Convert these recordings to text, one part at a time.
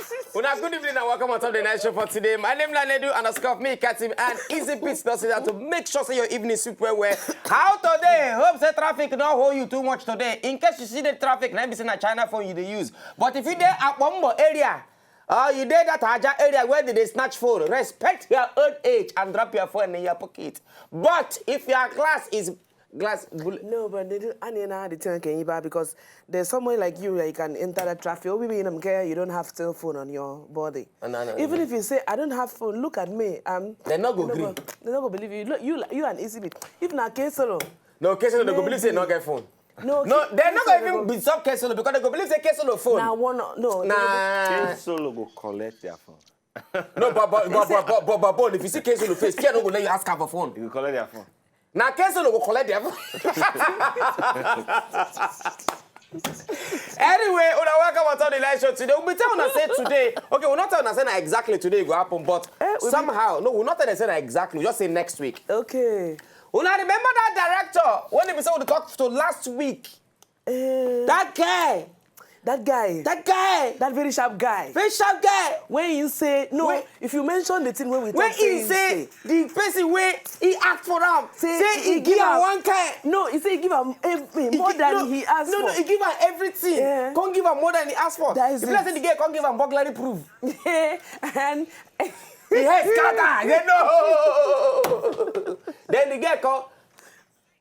Good evening and welcome on the night show for today. My name is Nedu and of me, Katim and Izybeatz does that to make sure your evening soup well. How today? Hope the traffic not hold you too much today. In case you see the traffic, maybe it's in a China phone you use. But if you there at one more area, you there that Haja area where they snatch phone, respect your old age and drop your phone in your pocket. But if your glass is no, but they don't. I know the thing can you buy because there's somewhere like you can enter the traffic. Or maybe in Emeke, you don't have cell phone on your body. Even if you say I don't have phone, look at me. They're not gonna agree. They're not gonna believe you. Look, you and Izybeatz. If not case solo. No case solo, they go believe say not get phone. No, they're not going to even be some case solo because they go believe say case solo phone. Case solo go collect their phone. No, but if you see case solo face, fear no go let you ask her for phone. You collect their phone. Now, Kesson will collect them. Anyway, welcome on the live show today. We'll be telling us today. Okay, we're not telling us exactly today it will happen, but somehow, no, we're not telling us exactly. We'll just say next week. Okay. Well, now remember that director when they said we talked to last week. That guy. That very sharp guy. When you say no, if you mention the thing when we talk, when he say the person where he asked for them, say he give her one kind. No, he say he give her more than he asked for. No, he give her everything. Yeah. Can't give her more than he asked for. That is the person the girl can't give her burglary proof. And he has scatter. No. Then the girl come.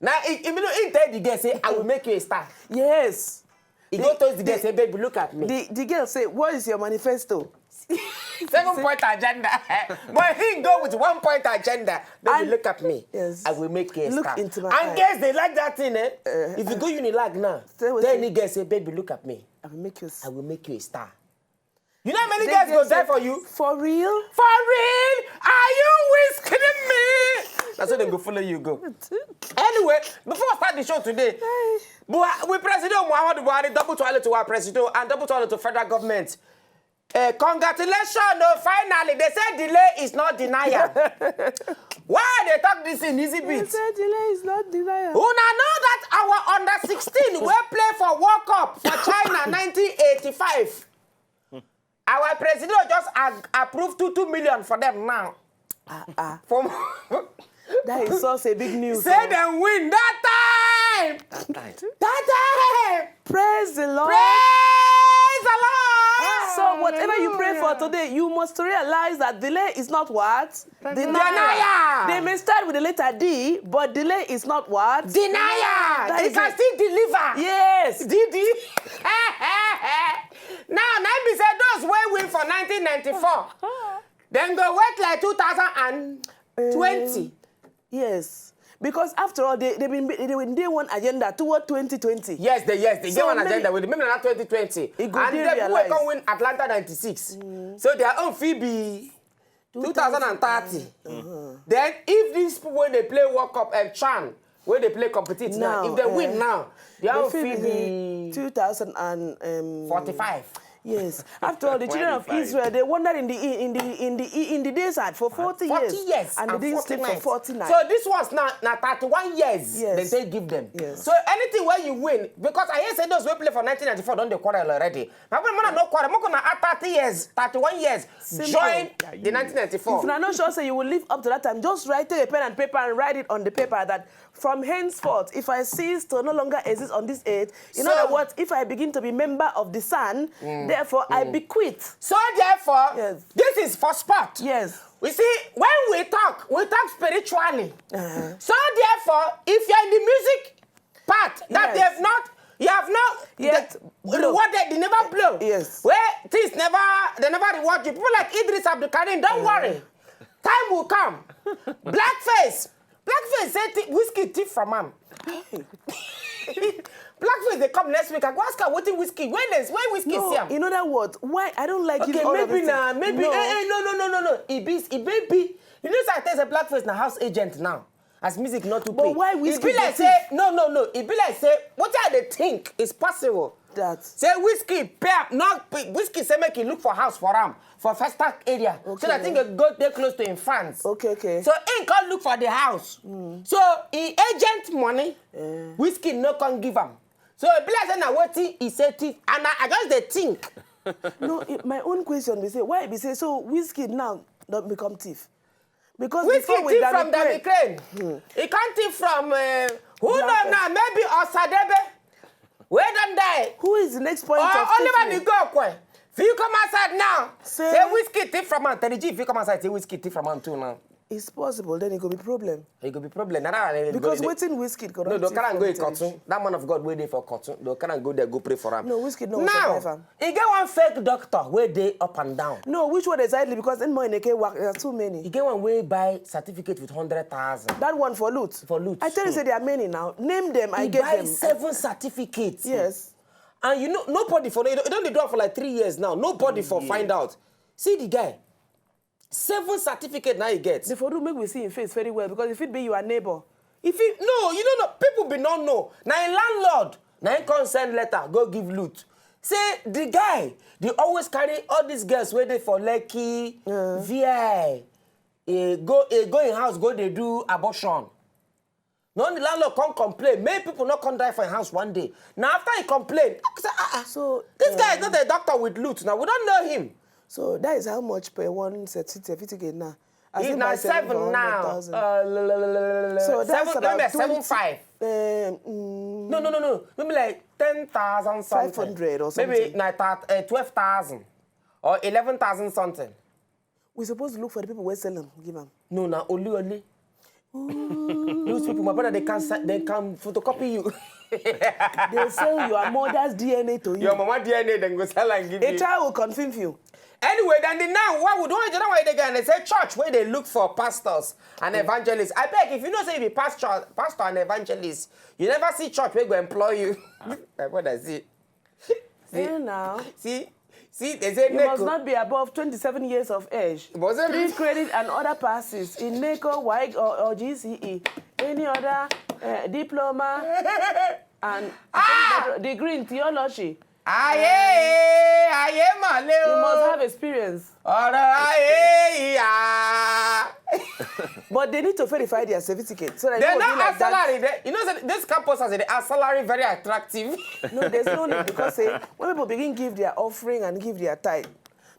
Now, if you know, tell the girl say, I will make you a star. Yes. He go to the girl say, baby, look at me. The girl say, what is your manifesto? 7-point agenda. But he go with 1-point agenda. Baby, look at me. Yes. I will make you a star. Look into my and guess they like that thing, eh? If you go Unilag now, then the girl say, baby, look at me. I will make you a star. You know how many girls go there for you? For real? For real? Are you whisking me? That's why they go follow you go. Anyway, before I start the show today, we President Muhammadu Buhari double toilet to our president and double toilet to federal government. Congratulations, finally. They said delay is not denial. Why they talk this in Izybeatz? They said delay is not denial. Who now know that our under 16 will play for World Cup for China 1985. Our president just approved 2 million for them now. That is such a big news. Say them win that time. That time. Praise the Lord. Praise the Lord. So whatever you pray for today, you must realize that delay is not what? Denial. They may start with the letter D, but delay is not what? Denial. They can still deliver. Yes. Didi. Now, be said those who win for 1994, then go wait like 2020. Yes. Because after all, they one agenda toward 2020. Yes, they get one agenda with remember that 2020. And they will come win Atlanta 96. So their own fee be 2030. Then if these people when they play World Cup and Chan, when they play competition now, if they win now, their own fee be 2045. Yes. After all, the children of Israel, they wandered in the desert for 40 years. And they didn't sleep for 40 nights. So this was now 31 years they give them. Yes. So anything where you win, because I hear say those who play for 1994 don't they quarrel already. Now when no quarrel, I'm gonna add 30 years, 31 years, join the 1994. If you're not sure, say you will live up to that time, just write a pen and paper and write it on the paper that from henceforth, if I cease to no longer exist on this earth, in other words, if I begin to be member of the sun, therefore I bequeath. So therefore, this is for sport. Yes. We see, when we talk spiritually. So therefore, if you're in the music part, that you have not yet rewarded, they never blow. Yes. Where things they never reward you. People like Idris Abdul Karim, don't worry. Time will come. Blackface say whiskey thief from him. Blackface, they come next week. I go ask her what whiskey. When whiskey see him? In other words, why I don't like okay, you all maybe of now, this. maybe. No. It be. You know, I tell a Blackface now house agent now. As music not to pay. But why whiskey? It be like say no. It be like say what they think is possible. That say whiskey pay not whiskey say make you look for house for him for first tax area. Okay. So that thing go there close to him fans. Okay. So he can't look for the house. So he agent money. Whiskey no can give him. So it be like say now what he said thief and I just they think. No, my own question, we say, why we say, so whiskey now don't become thief? Because whiskey thief from the Ukraine. He can't thief from, who knows now, maybe Osadebe. Where don't die? Who is the next point of Oliver Nigokwe. If you come outside now, say whiskey thief from Anthony G. If you come outside, say whiskey thief from Antu now. It's possible, then it could be problem. It could be problem. Because waiting whiskey could no, they can't go in cotton. That man of God waiting for cotton. They can't go there, go pray for him. No, whiskey no. Now, he get one fake doctor where they up and down. No, which one exactly? Because in Emeke work, there are too many. He get one way buy certificate with 100,000. That one for loot. For loot. I tell you, say there are many now. Name them. I get them. He buy 7 certificates. Yes. And you know, nobody for it don't do it for like 3 years now. Nobody for find out. See the guy. 7 certificates now he gets. The photo make we see him face very well because if it be your neighbor. If it no, you don't know. People be not know. Now a landlord, now he can't send letter, go give loot. Say the guy, they always carry all these girls waiting for Lekki, VI. Go in house, go they do abortion. No, the landlord can't complain. Many people not come die for a house one day. Now after he complain, so this guy is not a doctor with loot. Now we don't know him. So that is how much per one certificate now. He's now 7 now. So that's about 7.5. No. Maybe like 10,000 something. 500 or something. Maybe like 12,000 or 11,000 something. We're supposed to look for the people who sell them. Give them. No, now only. Those people, my brother, they can photocopy you. They sell your mother's DNA to you. Your mama DNA, then go sell and give you. A child will confirm you. Anyway, then now, why would you know why they get? They say church where they look for pastors and evangelists. I beg, if you know say you be pastor and evangelist, you never see church where go employ you. Like what I see. Now. See, they say you must not be above 27 years of age. Street credit and other passes in NECO, WAEC, or GCE. Any other diploma and degree in theology. Aye, you must have experience. But they need to verify their certificate. So that they're not like salary. You know, this campus has a salary very attractive. No, there's no need because when people begin give their offering and give their tithe.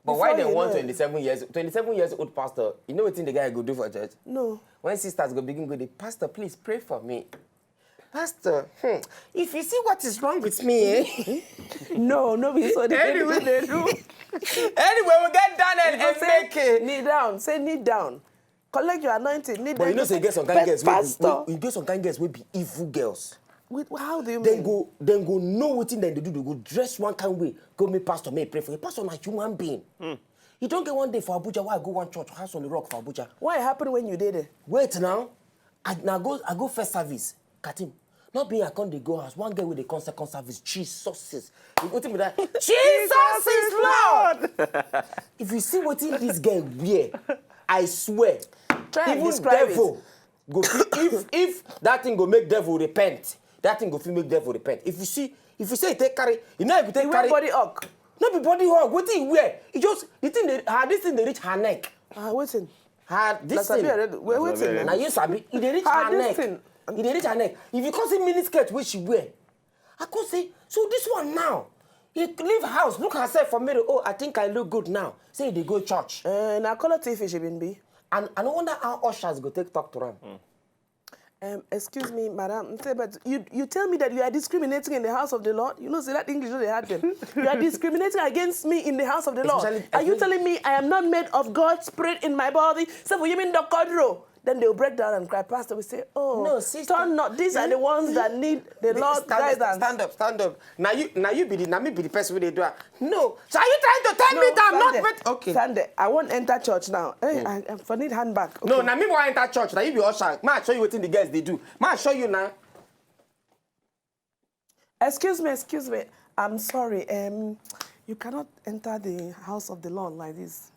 But why they want 27 years old pastor? You know what the guy go do for church? No. When sisters go begin go, the pastor, please pray for me. Pastor, if you see what is wrong with me, No, so anyway, they do. Anyway, we get down and make it. Kneel down. Say kneel down. Collect your anointing. Kneel down. But you know, say get some kind of girls. You get some kind of girls will be evil girls. Wait, how do you mean? Then go know what thing they do. They go dress one kind of way. Go me pastor, may pray for you. Pastor, na human being. You don't get one day for Abuja. Why I go one church house on the rock for Abuja? What happened when you did it? Wait now. I go first service. Katim. Not being a con they go house. One girl with the second service. Jesus is. You go to me that. Jesus is Lord. If you see what in this girl wear, I swear. Try even describe devil it. Go if that thing go make devil repent. That thing go feel make devil repent. If you say it take carry, you know if you take carry. Body hug. Not be body hug. What he wear? It just the thing this thing they reach her neck. Waiting. This thing. We're waiting. Now you sabi, it they reach her neck. It they reach her neck. If you can't see mini skirt which she wear, I could say so. This one now, he leave house, look herself for mirror. Oh, I think I look good now. Say they go church. Now color TV she been be. And I don't wonder how ushers go talk to them. Excuse me, madam, but you tell me that you are discriminating in the house of the Lord? You know, say that English they had them. You are discriminating against me in the house of the Lord. Are you telling me I am not made of God's spirit in my body? So what you mean the quadro? Then they'll break down and cry. Pastor will say, oh, no, sister, turn not. These are the ones that need the Lord's guidance. Stand up. Now me be the person who they do. No. So are you trying to tell me that I'm not? Okay. Stand there. I won't enter church now. Hey, I need handbag. Okay. No, now me won't enter church. Now you be usher. Ma show you what the girls they do. Ma show you now. Excuse me. I'm sorry. You cannot enter the house of the Lord like this.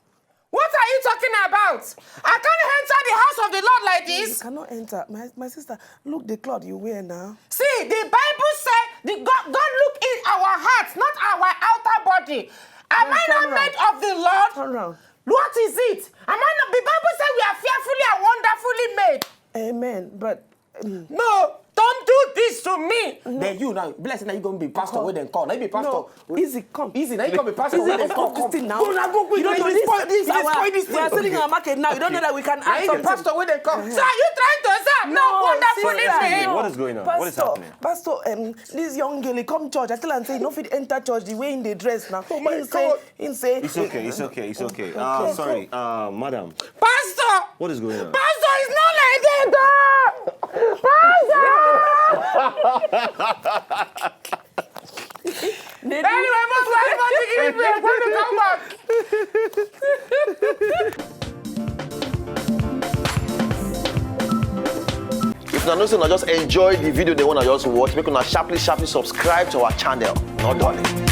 What are you talking about? I can't enter the house of the Lord like this. You cannot enter. My sister, look the cloth you wear now. See, the Bible says God look in our hearts, not our outer body. Am I not made of the Lord? Turn around. What is it? Am I not? The Bible says we are fearfully and wonderfully made. Amen. But no, don't do this this to me. Then you now, blessing, now you going to be pastor with them call. Now you be pastor. No, easy, come. Easy, now you going to be pastor with them call. This thing now. Go now, go quick. You don't know this thing. We are selling our market now. You don't know that we can add Now you be something. pastor with them call. Sir, you trying to say no wonderful thing. What is going on? What is happening? Pastor, this young girl, he come church. I tell him, say, no fit enter church the way in the dress now. Oh my God. He say, It's okay. Sorry, madam. Pastor! What is going on? Pastor is not like that! Pastor! Anyway, most everybody give me a to come back. If you know, just enjoy the video they want to just watch, make una sharply subscribe to our channel. Not done.